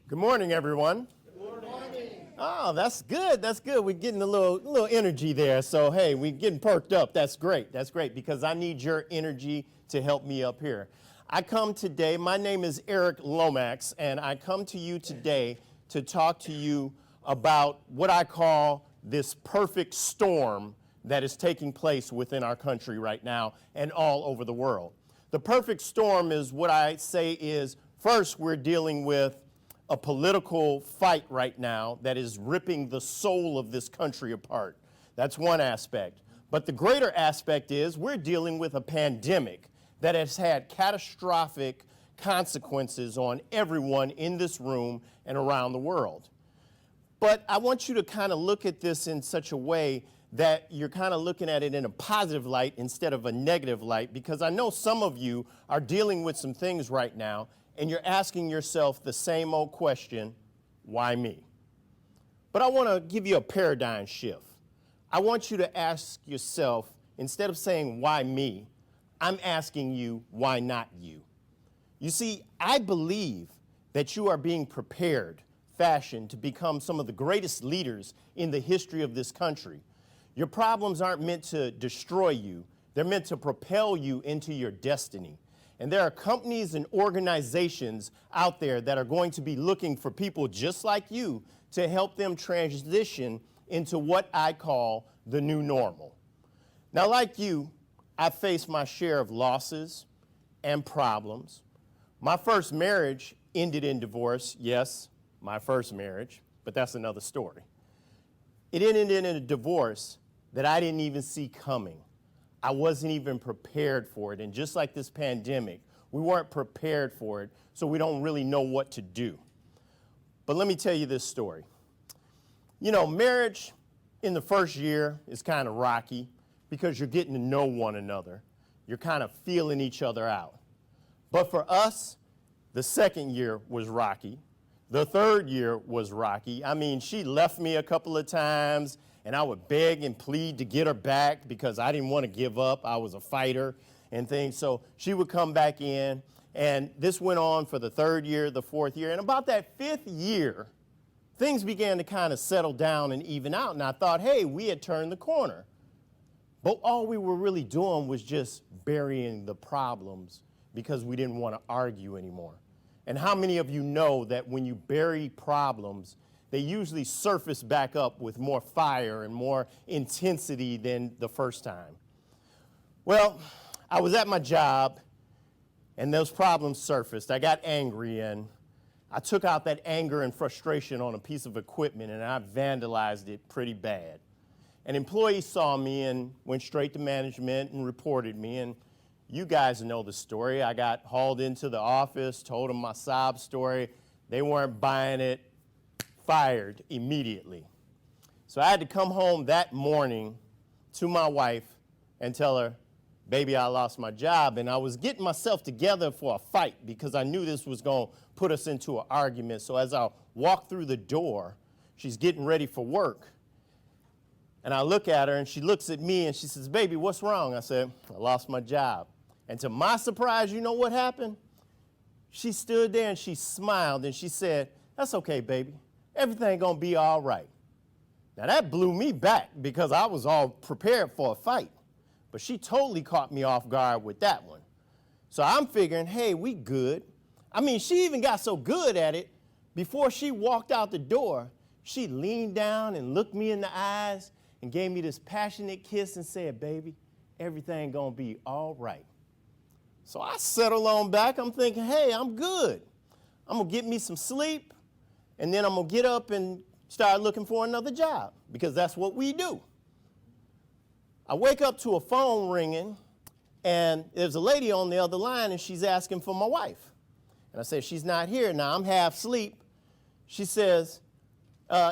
Good morning, everyone. Good morning. Oh, that's good. That's good. We're getting a little energy there. So, hey, we're getting perked up. That's great. That's great because I need your energy to help me up here. I come today, my name is Eric Lomax, and I come to you today to talk to you about what I call this perfect storm that is taking place within our country right now and all over the world. The perfect storm is what I say is, first, we're dealing with a political fight right now that is ripping the soul of this country apart. That's one aspect. But the greater aspect is we're dealing with a pandemic that has had catastrophic consequences on everyone in this room and around the world. But I want you to kind of look at this in such a way that you're kind of looking at it in a positive light instead of a negative light, because I know some of you are dealing with some things right now and you're asking yourself the same old question, why me? But I want to give you a paradigm shift. I want you to ask yourself, instead of saying, why me, I'm asking you, why not you? You see, I believe that you are being prepared, fashioned to become some of the greatest leaders in the history of this country. Your problems aren't meant to destroy you. They're meant to propel you into your destiny. And there are companies and organizations out there that are going to be looking for people just like you to help them transition into what I call the new normal. Now, like you, I've faced my share of losses and problems. My first marriage ended in divorce. Yes, my first marriage, but that's another story. It ended in a divorce that I didn't even see coming. I wasn't even prepared for it. And just like this pandemic, we weren't prepared for it, so we don't really know what to do. But let me tell you this story. You know, marriage in the first year is kind of rocky because you're getting to know one another. You're kind of feeling each other out. But for us, the second year was rocky. The third year was rocky. I mean, she left me a couple of times, and I would beg and plead to get her back because I didn't want to give up. I was a fighter and things. So she would come back in, and this went on for the third year, the fourth year. And about that fifth year, things began to kind of settle down and even out. And I thought, hey, we had turned the corner. But all we were really doing was just burying the problems because we didn't want to argue anymore. And how many of you know that when you bury problems, they usually surface back up with more fire and more intensity than the first time? Well, I was at my job, and those problems surfaced. I got angry, and I took out that anger and frustration on a piece of equipment, and I vandalized it pretty bad. An employee saw me and went straight to management and reported me, and you guys know the story. I got hauled into the office, told them my sob story. They weren't buying it. Fired immediately. So I had to come home that morning to my wife and tell her, baby, I lost my job. And I was getting myself together for a fight because I knew this was going to put us into an argument. So as I walk through the door, she's getting ready for work. And I look at her and she looks at me and she says, baby, what's wrong? I said, I lost my job. And to my surprise, you know what happened? She stood there and she smiled and she said, that's okay, baby. Everything gonna be all right. Now that blew me back because I was all prepared for a fight. But she totally caught me off guard with that one. So I'm figuring, hey, we good. I mean, she even got so good at it, before she walked out the door, she leaned down and looked me in the eyes and gave me this passionate kiss and said, baby, everything gonna be all right. So I settle on back. I'm thinking, hey, I'm good. I'm gonna get me some sleep. And then I'm going to get up and start looking for another job because that's what we do. I wake up to a phone ringing, and there's a lady on the other line, and she's asking for my wife. And I said, she's not here. Now, I'm half asleep. She says,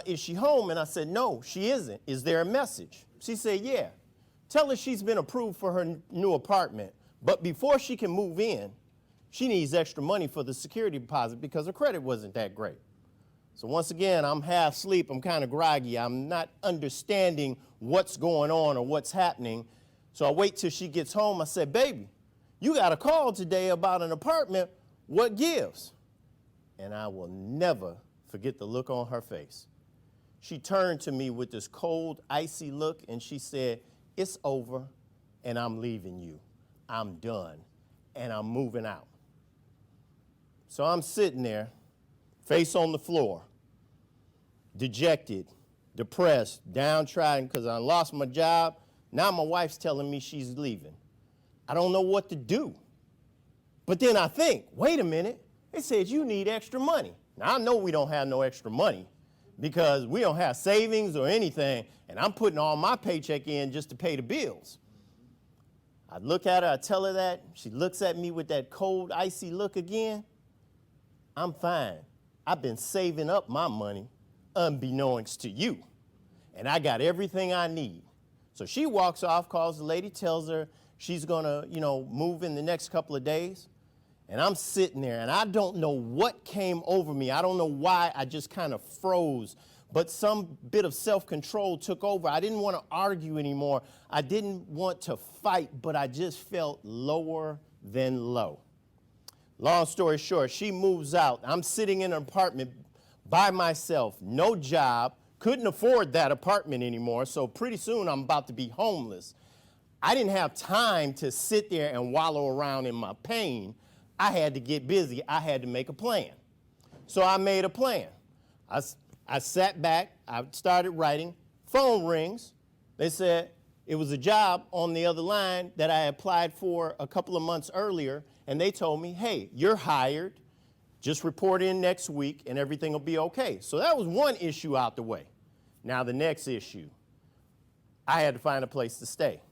is she home? And I said, no, she isn't. Is there a message? She said, yeah. Tell her she's been approved for her new apartment. But before she can move in, she needs extra money for the security deposit because her credit wasn't that great. So once again, I'm half asleep, I'm kind of groggy, I'm not understanding what's going on or what's happening. So I wait till she gets home. I said, baby, you got a call today about an apartment, what gives? And I will never forget the look on her face. She turned to me with this cold, icy look, and she said, "It's over, and I'm leaving you. I'm done, and I'm moving out." So I'm sitting there, face on the floor, dejected, depressed, downtrodden because I lost my job. Now my wife's telling me she's leaving. I don't know what to do. But then I think, wait a minute, they said you need extra money. Now I know we don't have no extra money because we don't have savings or anything, and I'm putting all my paycheck in just to pay the bills. I look at her, I tell her that. She looks at me with that cold, icy look again. I'm fine. I've been saving up my money unbeknownst to you, and I got everything I need. So she walks off, calls the lady, tells her she's gonna, move in the next couple of days. And I'm sitting there, and I don't know what came over me. I don't know why I just kind of froze, but some bit of self-control took over. I didn't want to argue anymore. I didn't want to fight, but I just felt lower than low. Long story short, she moves out. I'm sitting in an apartment by myself, no job, couldn't afford that apartment anymore, so pretty soon I'm about to be homeless. I didn't have time to sit there and wallow around in my pain. I had to get busy. I had to make a plan. So I made a plan. I sat back. I started writing. Phone rings. They said it was a job on the other line that I applied for a couple of months earlier, and they told me, "Hey, you're hired. Just report in next week, and everything will be okay." So that was one issue out the way. Now the next issue, I had to find a place to stay.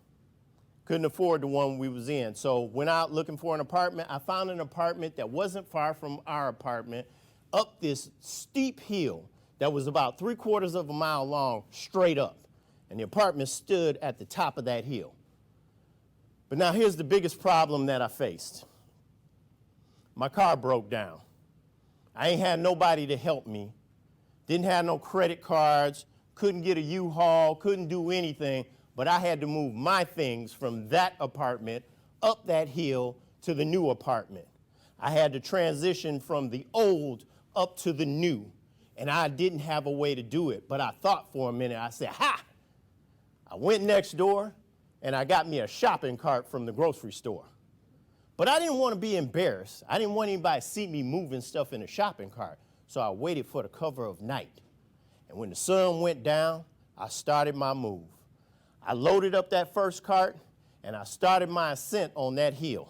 Couldn't afford the one we was in. So went out looking for an apartment. I found an apartment that wasn't far from our apartment up this steep hill that was about 3/4 of a mile long straight up. And the apartment stood at the top of that hill. But now here's the biggest problem that I faced. My car broke down. I ain't had nobody to help me. Didn't have no credit cards, couldn't get a U-Haul, couldn't do anything. But I had to move my things from that apartment up that hill to the new apartment. I had to transition from the old up to the new, and I didn't have a way to do it. But I thought for a minute. I said, "Ha!" I went next door, and I got me a shopping cart from the grocery store. But I didn't want to be embarrassed. I didn't want anybody to see me moving stuff in a shopping cart, so I waited for the cover of night. And when the sun went down, I started my move. I loaded up that first cart, and I started my ascent on that hill.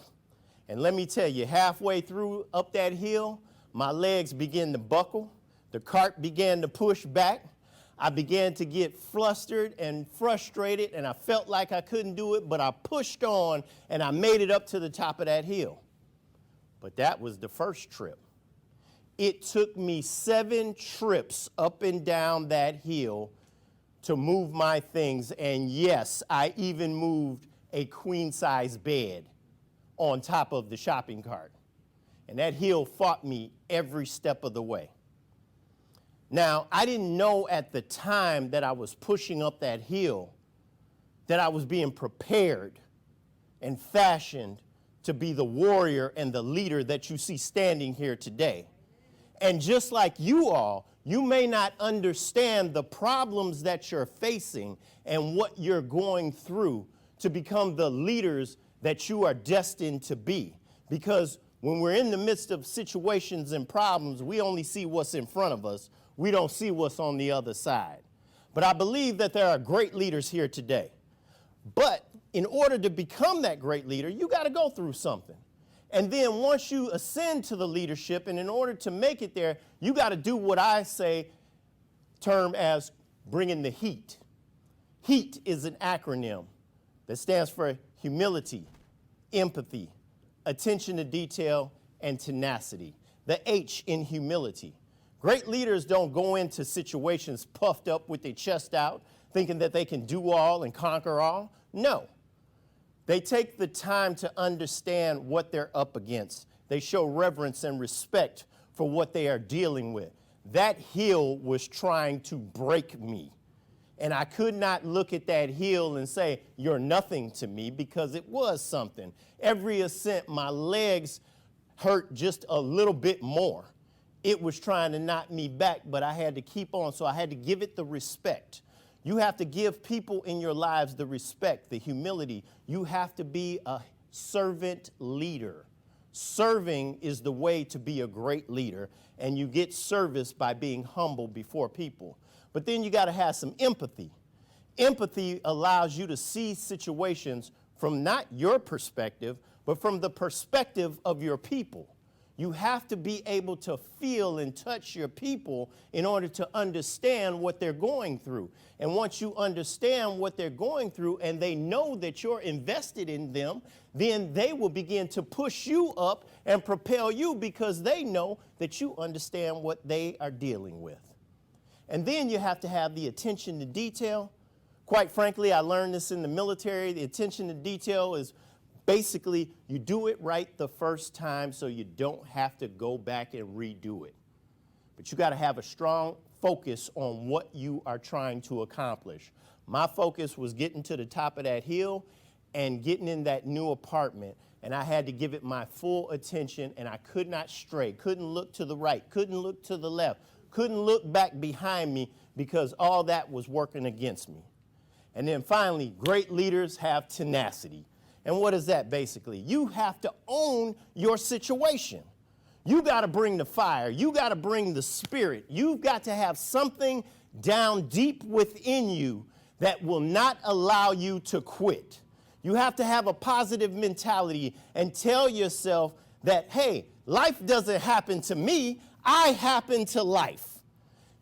And let me tell you, halfway through up that hill, my legs began to buckle. The cart began to push back. I began to get flustered and frustrated, and I felt like I couldn't do it, but I pushed on, and I made it up to the top of that hill. But that was the first trip. It took me 7 trips up and down that hill to move my things, and yes, I even moved a queen-size bed on top of the shopping cart. And that hill fought me every step of the way. Now, I didn't know at the time that I was pushing up that hill that I was being prepared and fashioned to be the warrior and the leader that you see standing here today. And just like you all, you may not understand the problems that you're facing and what you're going through to become the leaders that you are destined to be. Because when we're in the midst of situations and problems, we only see what's in front of us. We don't see what's on the other side. But I believe that there are great leaders here today. But in order to become that great leader, you got to go through something. And then once you ascend to the leadership, and in order to make it there, you got to do what I say term as bringing the heat. HEAT is an acronym that stands for humility, empathy, attention to detail, and tenacity. The H in humility. Great leaders don't go into situations puffed up with their chest out, thinking that they can do all and conquer all. No. They take the time to understand what they're up against. They show reverence and respect for what they are dealing with. That hill was trying to break me. And I could not look at that hill and say, "You're nothing to me," because it was something. Every ascent, my legs hurt just a little bit more. it was trying to knock me back, but I had to keep on. So I had to give it the respect. You have to give people in your lives the respect, the humility. You have to be a servant leader. Serving is the way to be a great leader, and you get service by being humble before people. But then you got to have some empathy. Empathy allows you to see situations from not your perspective, but from the perspective of your people. You have to be able to feel and touch your people in order to understand what they're going through. And once you understand what they're going through and they know that you're invested in them, then they will begin to push you up and propel you because they know that you understand what they are dealing with. And then you have to have the attention to detail. Quite frankly, I learned this in the military. The attention to detail is basically, you do it right the first time so you don't have to go back and redo it. But you got to have a strong focus on what you are trying to accomplish. My focus was getting to the top of that hill and getting in that new apartment. And I had to give it my full attention, and I could not stray, couldn't look to the right, couldn't look to the left, couldn't look back behind me because all that was working against me. And then finally, great leaders have tenacity. And what is that basically? You have to own your situation. You got to bring the fire. You got to bring the spirit. You've got to have something down deep within you that will not allow you to quit. You have to have a positive mentality and tell yourself that, hey, life doesn't happen to me. I happen to life.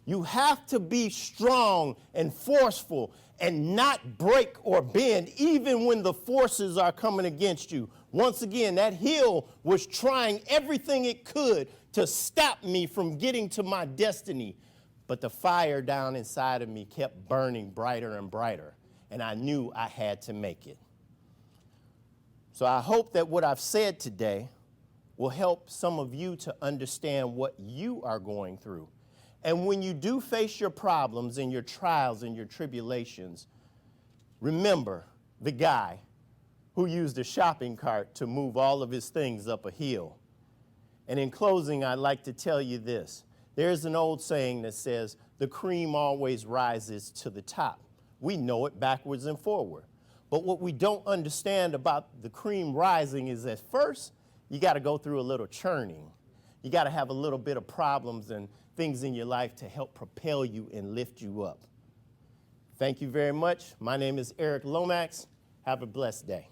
You have to be strong and forceful and not break or bend even when the forces are coming against you. Once again, that hill was trying everything it could to stop me from getting to my destiny. But the fire down inside of me kept burning brighter and brighter, and I knew I had to make it. So I hope that what I've said today will help some of you to understand what you are going through. And when you do face your problems and your trials and your tribulations, remember the guy who used a shopping cart to move all of his things up a hill. And in closing, I'd like to tell you this. There's an old saying that says, the cream always rises to the top. We know it backwards and forward. But what we don't understand about the cream rising is at first, you got to go through a little churning. You got to have a little bit of problems and things in your life to help propel you and lift you up. Thank you very much. My name is Eric Lomax. Have a blessed day.